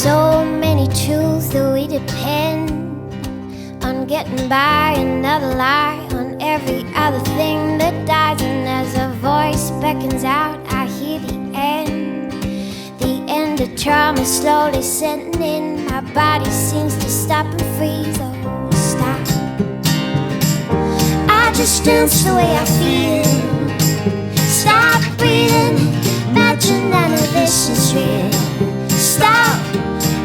so many truths that we depend on getting by, another lie on every other thing that dies. And as a voice beckons out, I hear the end of trauma slowly setting in. My body seems to stop and freeze. Oh, stop. I just dance the way I feel. Stop breathing, imagine none of this is real. Stop,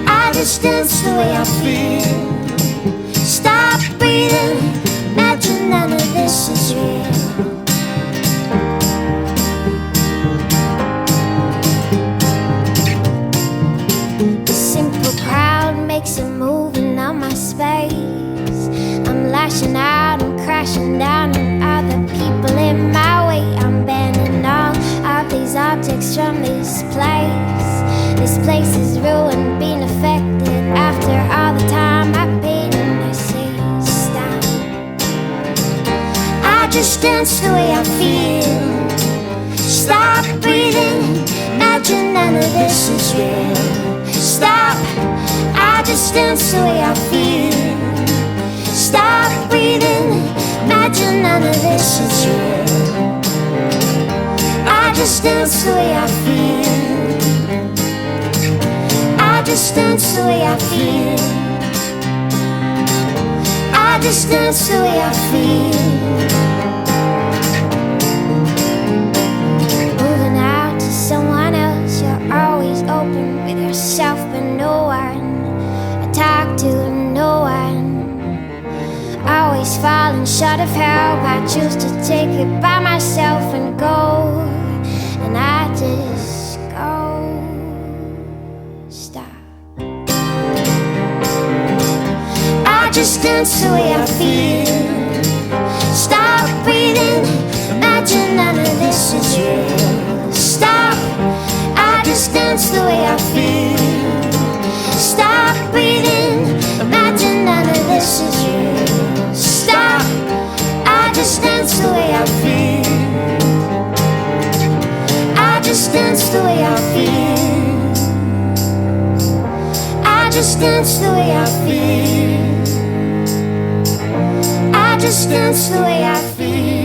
I just dance the way I feel. Stop breathing, imagine none of this is real. The simple crowd makes a moving on my space. I'm lashing out and crashing down on other people in my way. I'm banning all of these objects from this place. This place is ruined, being affected after all the time I've been. And I say stop. I just dance the way I feel. Stop breathing, imagine none of this is real. Stop, I just dance the way I feel. Stop breathing, imagine none of this is real. I just dance the way I feel. I just dance the way I feel. I just dance the way I feel. Moving out to someone else, you're always open with yourself, but no one I talk to, no one. Always falling short of help. I choose to take it by myself and go, and I just go. Stop. I just dance the way I feel. Stop breathing, imagine none of this is real. Stop, I just dance the way I feel. Stop breathing, imagine none of this is real. Stop, I just dance the way I feel. I just dance the way I feel. I just dance the way I feel. I just dance the way I feel.